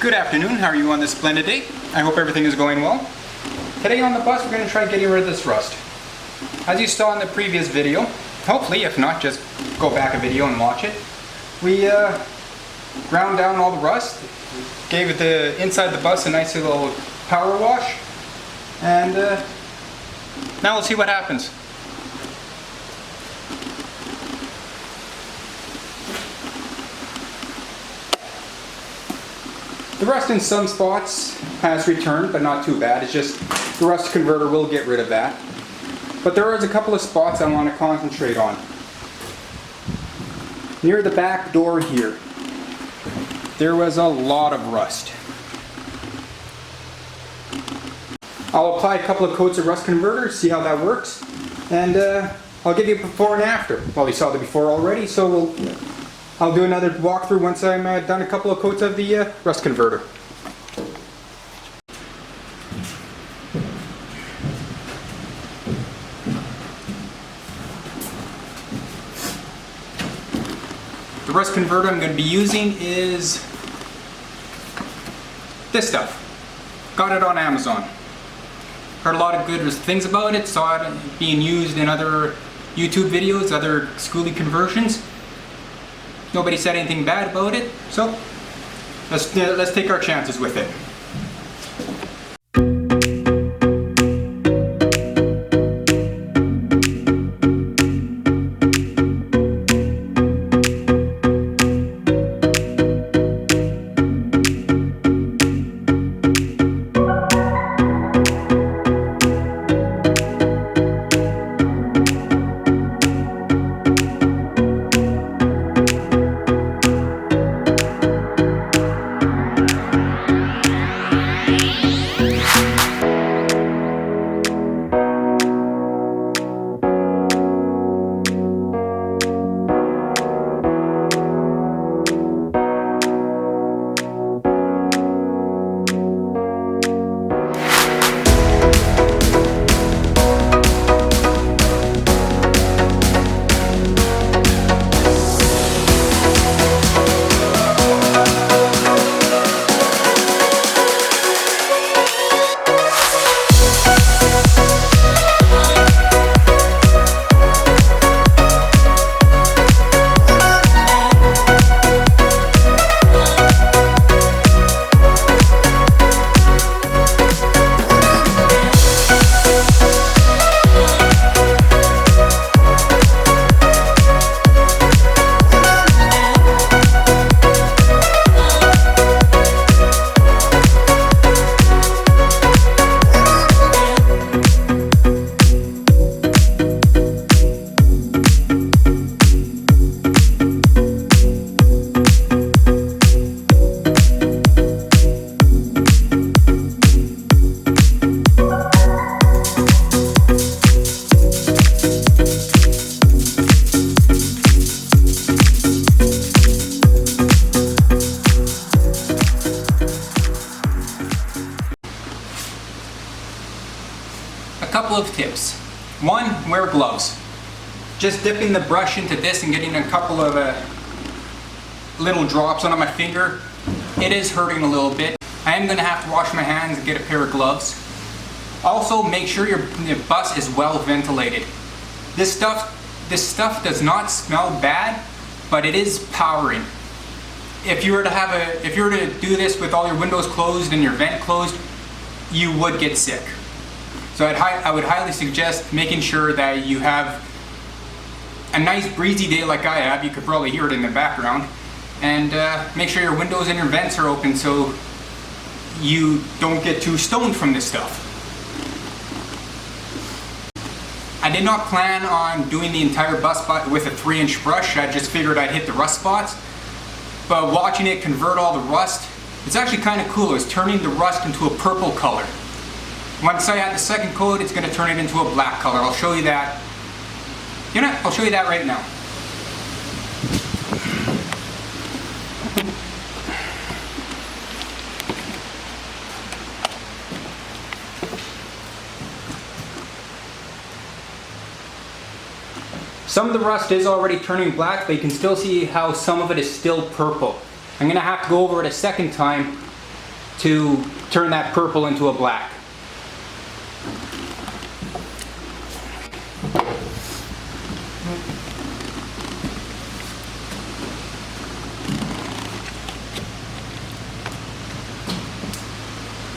Good afternoon, how are you on this splendid day? I hope everything is going well. Today on the bus we're going to try getting rid of this rust. As you saw in the previous video, hopefully, if not, just go back a video and watch it. We ground down all the rust, gave it the inside the bus a nice little power wash, and now we'll see what happens. The rust in some spots has returned, but not too bad. It's just the rust converter will get rid of that. But there is a couple of spots I want to concentrate on. Near the back door here, there was a lot of rust. I'll apply a couple of coats of rust converter, see how that works, and I'll give you a before and after. Well, you saw the before already, so I'll do another walkthrough once I'm done a couple of coats of the rust converter. The rust converter I'm going to be using is this stuff. Got it on Amazon. Heard a lot of good things about it, saw it being used in other YouTube videos, other Skoolie conversions. Nobody said anything bad about it, so let's take our chances with it. Couple of tips. One, wear gloves. Just dipping the brush into this and getting a couple of little drops on my finger, it is hurting a little bit. I am going to have to wash my hands and get a pair of gloves. Also, make sure your bus is well ventilated. This stuff does not smell bad, but it is powering. If you were to do this with all your windows closed and your vent closed, you would get sick. So I would highly suggest making sure that you have a nice breezy day like I have. You could probably hear it in the background. And make sure your windows and your vents are open so you don't get too stoned from this stuff. I did not plan on doing the entire bus with a 3-inch brush. I just figured I'd hit the rust spots. But watching it convert all the rust, it's actually kind of cool. It's turning the rust into a purple color. Once I add the second coat, it's going to turn it into a black color. I'll show you that. You know, I'll show you that right now. Some of the rust is already turning black, but you can still see how some of it is still purple. I'm going to have to go over it a second time to turn that purple into a black.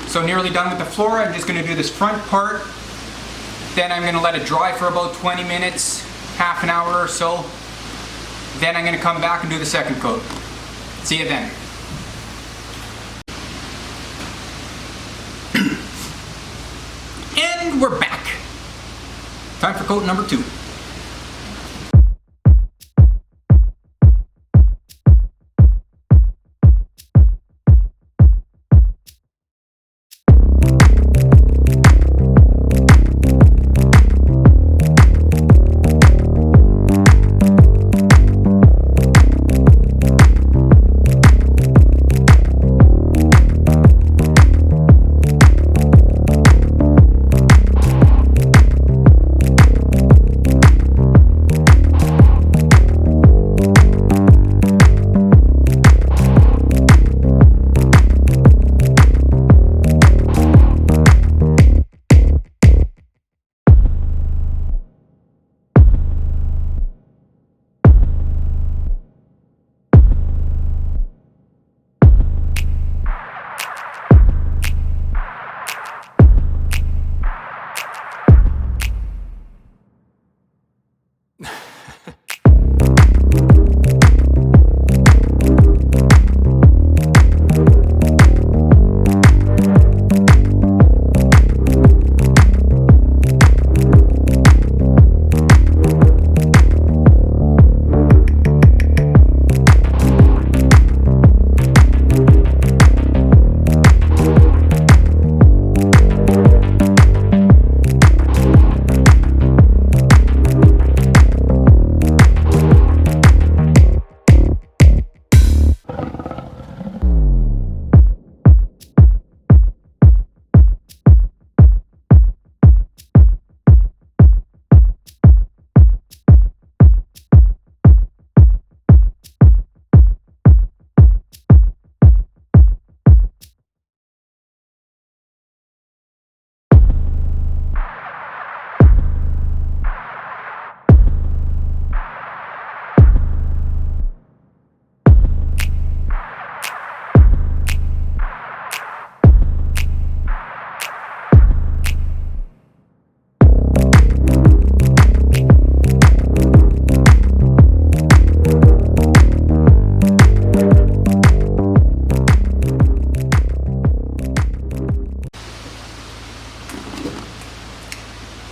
So nearly done with the floor. I'm just going to do this front part. Then I'm going to let it dry for about 20 minutes, half an hour or so. Then I'm going to come back and do the second coat. See you then. And we're back. Time for coat number 2.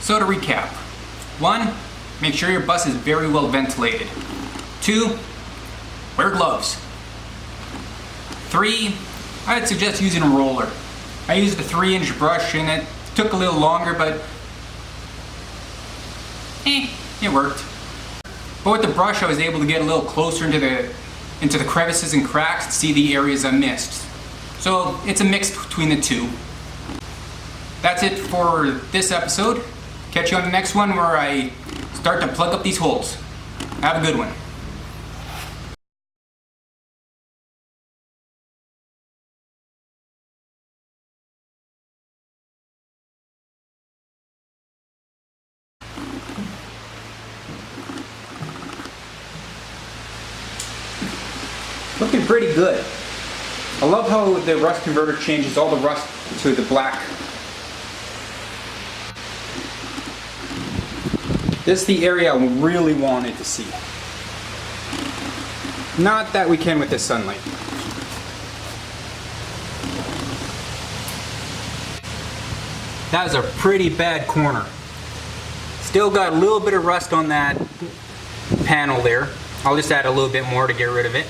So to recap, 1, make sure your bus is very well ventilated. 2, wear gloves. 3, I'd suggest using a roller. I used a 3-inch brush and it took a little longer, but it worked. But with the brush I was able to get a little closer into the crevices and cracks and see the areas I missed. So it's a mix between the two. That's it for this episode. Catch you on the next one where I start to plug up these holes. Have a good one. Looking pretty good. I love how the rust converter changes all the rust to the black. This is the area I really wanted to see. Not that we can with this sunlight. That was a pretty bad corner. Still got a little bit of rust on that panel there. I'll just add a little bit more to get rid of it.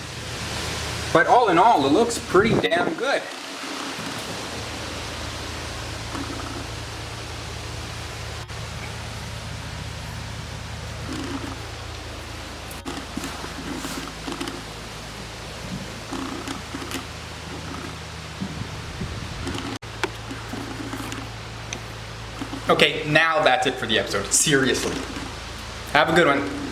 But all in all, it looks pretty damn good. Okay, now that's it for the episode. Seriously. Have a good one.